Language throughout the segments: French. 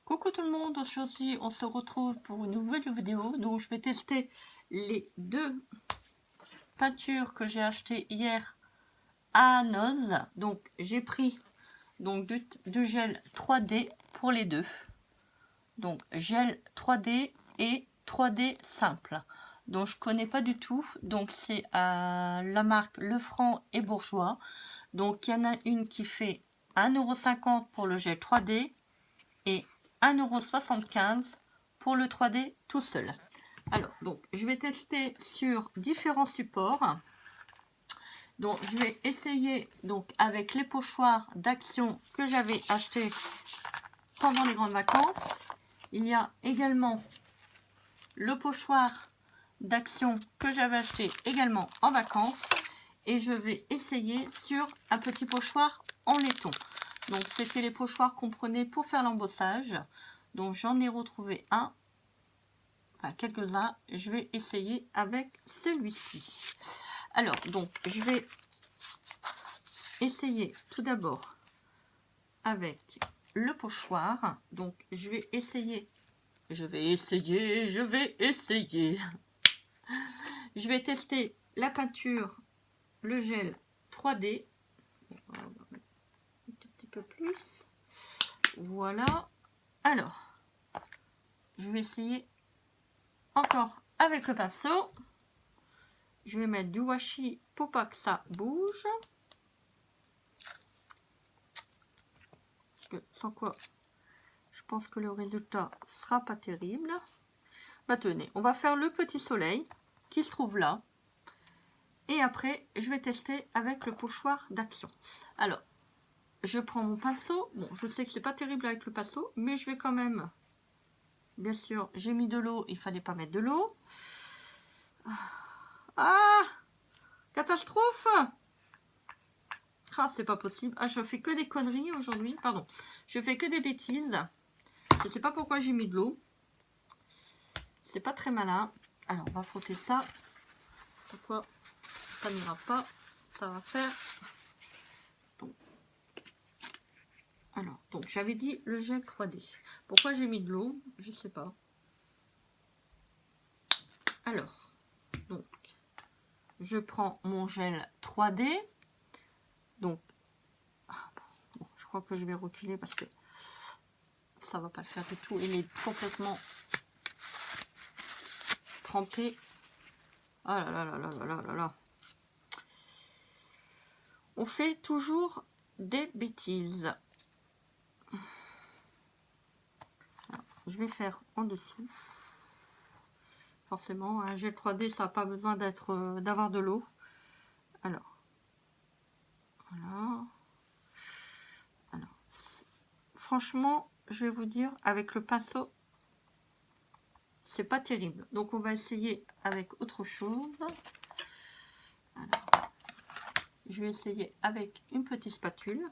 Coucou tout le monde, aujourd'hui on se retrouve pour une nouvelle vidéo. Donc je vais tester les deux peintures que j'ai achetées hier à Noz. Donc j'ai pris du gel 3D pour les deux. Donc gel 3D et 3D simple. Donc je connais pas du tout. Donc c'est à la marque Lefranc et Bourgeois. Donc il y en a une qui fait 1,50 € pour le gel 3D et 1,75 € pour le 3D tout seul. Alors, donc, je vais tester sur différents supports. Donc, je vais essayer donc avec les pochoirs d'Action que j'avais acheté pendant les grandes vacances. Il y a également le pochoir d'Action que j'avais acheté également en vacances. Et je vais essayer sur un petit pochoir en laiton. Donc, c'était les pochoirs qu'on prenait pour faire l'embossage. Donc, j'en ai retrouvé un, enfin quelques-uns. Je vais essayer avec celui-ci. Alors, donc, je vais essayer tout d'abord avec le pochoir. Donc, je vais essayer. Je vais tester la peinture, le gel 3D. Un tout petit peu plus. Voilà. Alors, je vais essayer encore avec le pinceau. Je vais mettre du washi pour pas que ça bouge. Parce que sans quoi, je pense que le résultat sera pas terrible. Bah tenez, on va faire le petit soleil qui se trouve là. Et après, je vais tester avec le pochoir d'Action. Alors, je prends mon pinceau. Bon, je sais que c'est pas terrible avec le pinceau, mais je vais quand même... Bien sûr, j'ai mis de l'eau, il fallait pas mettre de l'eau. Ah! Catastrophe! Ah, c'est pas possible. Ah, je fais que des conneries aujourd'hui. Pardon. Je fais que des bêtises. Je sais pas pourquoi j'ai mis de l'eau. C'est pas très malin. Alors, on va frotter ça. C'est quoi? Ça n'ira pas. Ça va faire... Alors, donc j'avais dit le gel 3D. Pourquoi j'ai mis de l'eau? Je sais pas. Alors, donc, je prends mon gel 3D. Donc, bon, je crois que je vais reculer parce que ça va pas le faire du tout. Il est complètement trempé. Ah là là là là là là là. On fait toujours des bêtises. Alors, je vais faire en dessous. Forcément, un gel 3D, ça n'a pas besoin d'avoir de l'eau. Alors, voilà. Alors, franchement, je vais vous dire, avec le pinceau, c'est pas terrible. Donc, on va essayer avec autre chose. Alors, je vais essayer avec une petite spatule.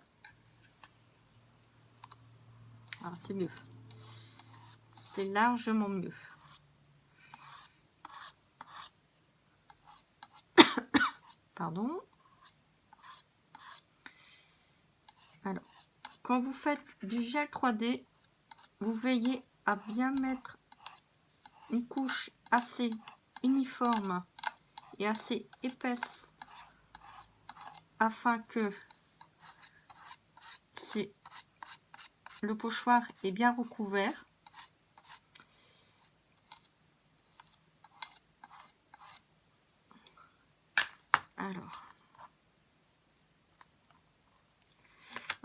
Ah, c'est mieux. C'est largement mieux. Pardon. Alors, quand vous faites du gel 3D, vous veillez à bien mettre une couche assez uniforme et assez épaisse afin que le pochoir est bien recouvert. Alors,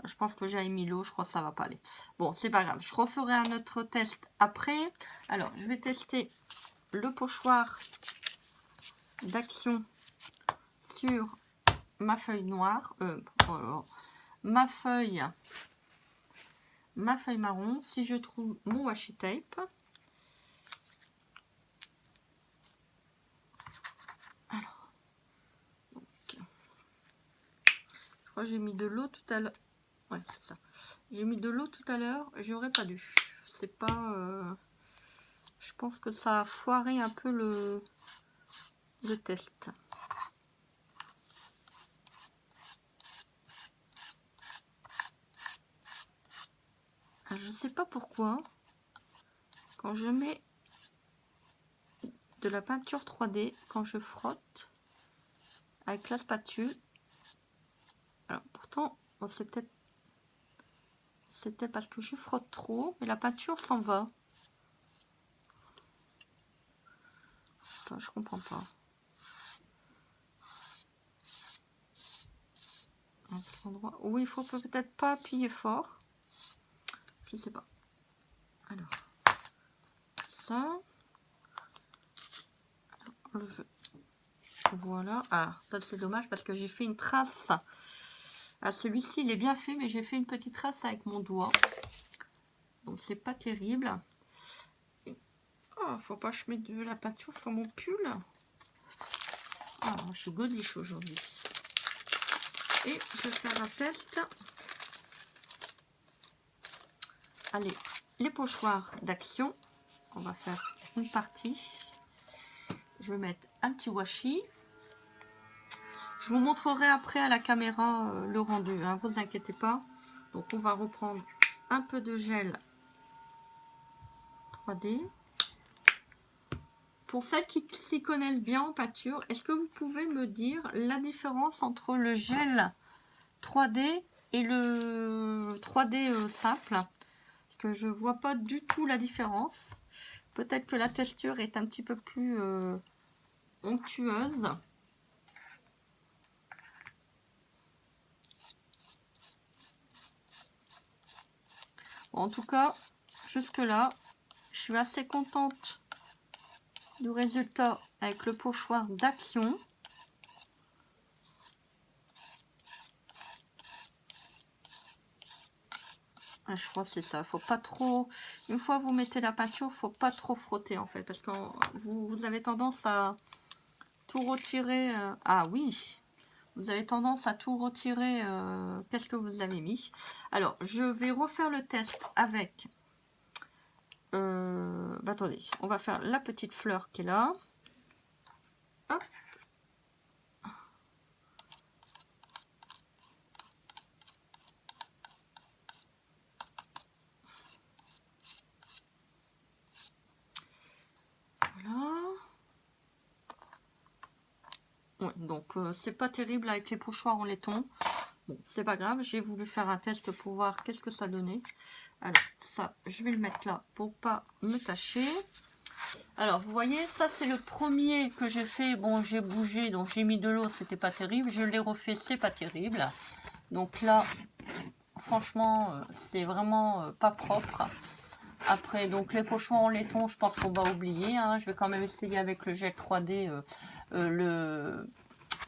je pense que j'ai mis l'eau, je crois que ça va pas aller. Bon, c'est pas grave, je referai un autre test après. Alors, je vais tester le pochoir d'Action sur ma feuille noire, ma feuille marron, si je trouve mon washi tape. Alors, donc, je crois que j'ai mis de l'eau tout à l'heure. Ouais, c'est ça. J'ai mis de l'eau tout à l'heure, j'aurais pas dû. C'est pas... je pense que ça a foiré un peu le test. Je sais pas pourquoi. quand je mets de la peinture 3D, quand je frotte avec la spatule, alors pourtant, bon, c'est peut-être parce que je frotte trop, mais la peinture s'en va. Attends, je comprends pas. Un endroit où il faut peut-être pas appuyer fort. Je sais pas. Alors, ça. Voilà. Ah, ça c'est dommage parce que j'ai fait une trace. Ah, celui-ci il est bien fait, mais j'ai fait une petite trace avec mon doigt. Donc c'est pas terrible. Oh, faut pas que je mette de la peinture sur mon pull. Ah, je suis godiche aujourd'hui. Et je vais faire un test. Allez, les pochoirs d'Action. On va faire une partie. Je vais mettre un petit washi. Je vous montrerai après à la caméra le rendu, hein, vous inquiétez pas. Donc on va reprendre un peu de gel 3D. Pour celles qui s'y connaissent bien en peinture, est-ce que vous pouvez me dire la différence entre le gel 3D et le 3D simple? Parce que je vois pas du tout la différence. Peut-être que la texture est un petit peu plus onctueuse. Bon, en tout cas, jusque là, je suis assez contente du résultat avec le pochoir d'Action. Ah, je crois que c'est ça. Faut pas trop. Une fois vous mettez la peinture, faut pas trop frotter en fait, parce que vous avez tendance à tout retirer. Ah oui, vous avez tendance à tout retirer. Qu'est-ce que vous avez mis? Alors, je vais refaire le test avec. Attendez, on va faire la petite fleur qui est là. Hop. Voilà. Ouais, donc c'est pas terrible avec les pochoirs en laiton. Bon, c'est pas grave, j'ai voulu faire un test pour voir qu'est-ce que ça donnait. Alors, ça, je vais le mettre là pour pas me tâcher. Alors, vous voyez, ça, c'est le premier que j'ai fait. Bon, j'ai bougé, donc j'ai mis de l'eau, c'était pas terrible. Je l'ai refait, c'est pas terrible. Donc là, franchement, c'est vraiment pas propre. Après, donc les pochons en laiton, je pense qu'on va oublier. Hein. Je vais quand même essayer avec le gel 3D.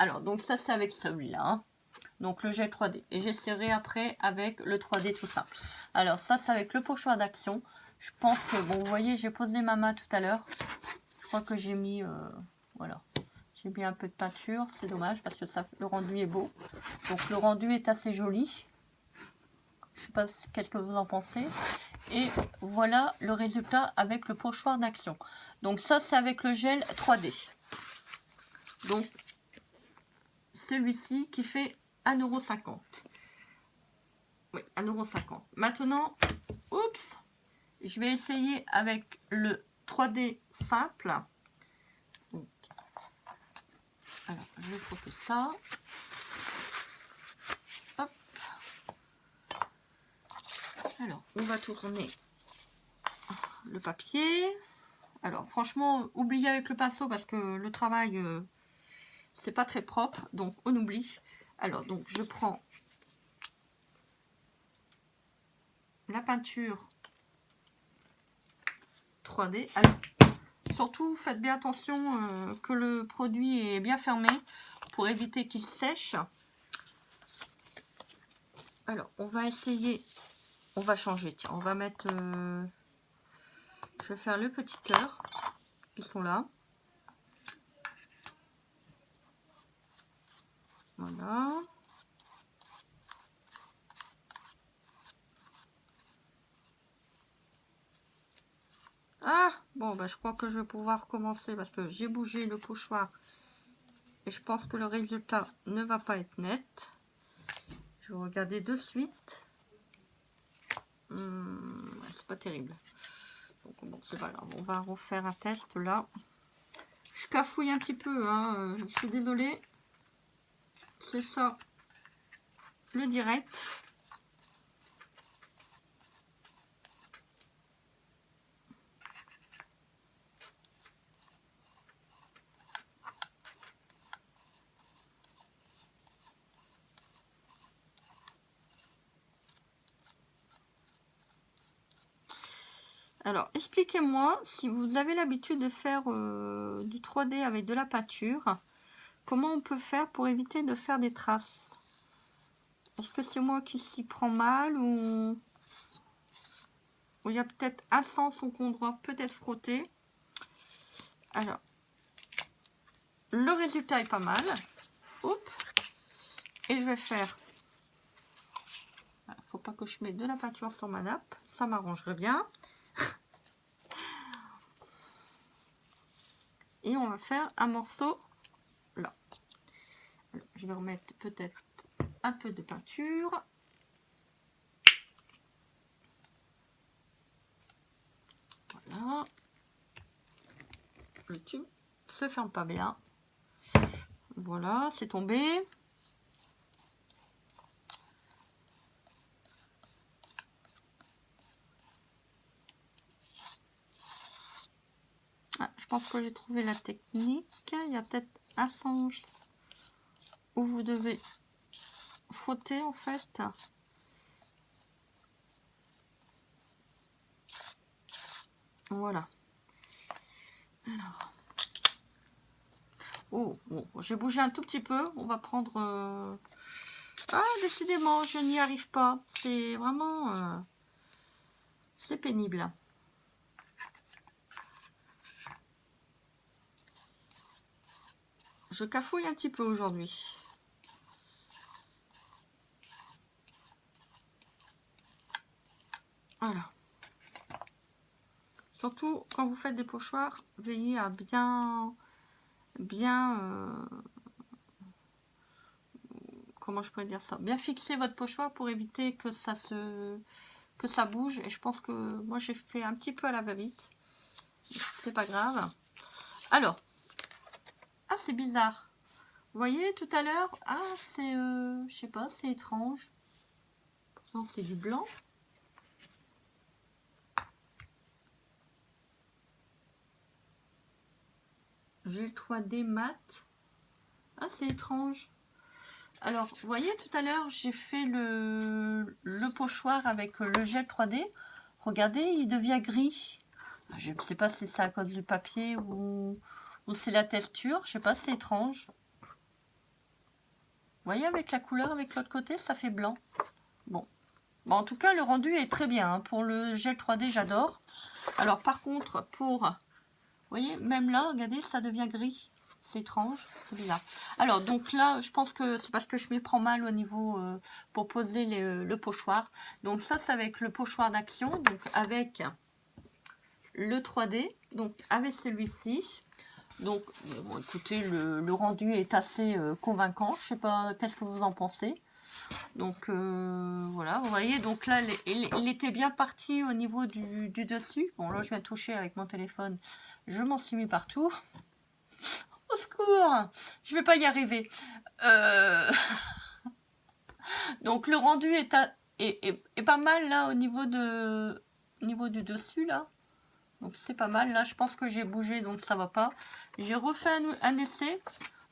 Alors, donc ça, c'est avec celui-là. Hein. Donc le gel 3D. Et j'essaierai après avec le 3D tout simple. Alors ça, c'est avec le pochoir d'Action. Je pense que, bon, vous voyez, j'ai posé ma main tout à l'heure. Je crois que j'ai mis, voilà. J'ai mis un peu de peinture. C'est dommage parce que ça, le rendu est beau. Donc le rendu est assez joli. Je sais pas qu'est-ce que vous en pensez. Et voilà le résultat avec le pochoir d'Action. Donc ça, c'est avec le gel 3D. Donc celui-ci qui fait 1,50 €. Oui, 1,50 €. Maintenant, oups, je vais essayer avec le 3D simple. Donc, alors, je vais frotter ça. Hop. Alors, on va tourner le papier. Alors, franchement, oubliez avec le pinceau parce que le travail, c'est pas très propre. Donc, on oublie. Alors, donc, je prends la peinture 3D. Alors, surtout, faites bien attention que le produit est bien fermé pour éviter qu'il sèche. Alors, on va essayer, on va changer, tiens, on va mettre, je vais faire le petit cœur, qui sont là. Voilà. Ah, bon, bah, je crois que je vais pouvoir commencer parce que j'ai bougé le pochoir et je pense que le résultat ne va pas être net. Je vais regarder de suite. C'est pas terrible. Donc bon, c'est pas grave, on va refaire un test là. Je cafouille un petit peu, hein, je suis désolée. C'est ça, le direct. Alors, expliquez-moi, si vous avez l'habitude de faire du 3D avec de la peinture, comment on peut faire pour éviter de faire des traces? Est-ce que c'est moi qui s'y prends mal ou il y a peut-être un sens qu'on doit peut-être frotter? Alors, le résultat est pas mal. Oups. Et je vais faire... Faut pas que je mette de la peinture sur ma nappe. Ça m'arrangerait bien. Et on va faire un morceau là. Alors, je vais remettre peut-être un peu de peinture. Voilà. Le tube se ferme pas bien. Voilà, c'est tombé. Ah, je pense que j'ai trouvé la technique. Il y a peut-être un sens où vous devez frotter en fait. Voilà. Alors. Oh, bon, j'ai bougé un tout petit peu. On va prendre... Ah, décidément, je n'y arrive pas. C'est vraiment... C'est pénible. Je cafouille un petit peu aujourd'hui. Voilà. Surtout quand vous faites des pochoirs, veillez à bien comment je pourrais dire ça, bien fixer votre pochoir pour éviter que ça bouge. Et je pense que moi j'ai fait un petit peu à la va-vite. C'est pas grave. Alors, ah c'est bizarre. Vous voyez tout à l'heure, ah c'est je sais pas, c'est étrange. Pourtant c'est du blanc. J'ai le 3D mat. Ah c'est étrange. Alors, vous voyez, tout à l'heure, j'ai fait le pochoir avec le gel 3D. Regardez, il devient gris. Je ne sais pas si c'est à cause du papier ou c'est la texture. Je ne sais pas, c'est étrange. Vous voyez, avec la couleur, avec l'autre côté, ça fait blanc. Bon. En tout cas, le rendu est très bien. Hein. Pour le gel 3D, j'adore. Alors, par contre, vous voyez, même là, regardez, ça devient gris. C'est étrange, c'est bizarre. Alors, donc là, je pense que c'est parce que je m'y prends mal au niveau pour poser le pochoir. Donc ça, c'est avec le pochoir d'action, donc avec le 3D, donc avec celui-ci. Donc, bon, écoutez, le rendu est assez convaincant. Je sais pas, qu'est-ce que vous en pensez? Donc, voilà, vous voyez, donc là, il était bien parti au niveau du dessus. Bon, là, je viens de toucher avec mon téléphone. Je m'en suis mis partout. Au secours, je vais pas y arriver. Donc le rendu est pas mal là au niveau du dessus là. Donc c'est pas mal. Là je pense que j'ai bougé donc ça va pas. J'ai refait un essai.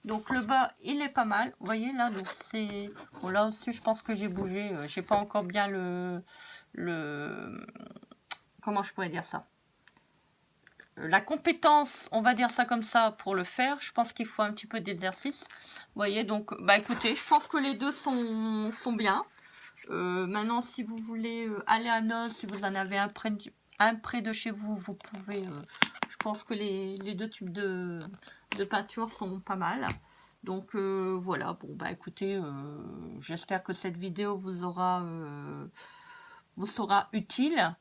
Donc le bas il est pas mal. Vous voyez là donc c'est bon, là aussi je pense que j'ai bougé. J'ai pas encore bien le comment je pourrais dire ça. La compétence, on va dire ça comme ça, pour le faire, je pense qu'il faut un petit peu d'exercice. Vous voyez, donc, bah écoutez, je pense que les deux sont bien. Maintenant, si vous voulez aller à Noz, si vous en avez un près de chez vous, vous pouvez. Je pense que les deux tubes de peinture sont pas mal. Donc voilà, bon bah écoutez, j'espère que cette vidéo vous sera utile.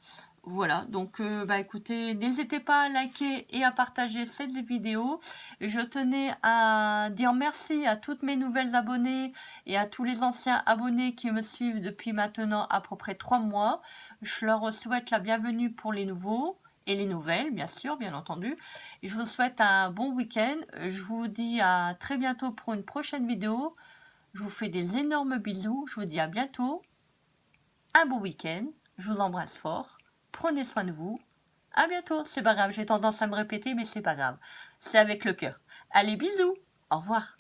Voilà, donc bah écoutez, n'hésitez pas à liker et à partager cette vidéo. Je tenais à dire merci à toutes mes nouvelles abonnées et à tous les anciens abonnés qui me suivent depuis maintenant à peu près 3 mois. Je leur souhaite la bienvenue pour les nouveaux et les nouvelles, bien sûr, bien entendu. Et je vous souhaite un bon week-end. Je vous dis à très bientôt pour une prochaine vidéo. Je vous fais des énormes bisous. Je vous dis à bientôt. Un bon week-end. Je vous embrasse fort. Prenez soin de vous. À bientôt. C'est pas grave, j'ai tendance à me répéter, mais c'est pas grave. C'est avec le cœur. Allez, bisous. Au revoir.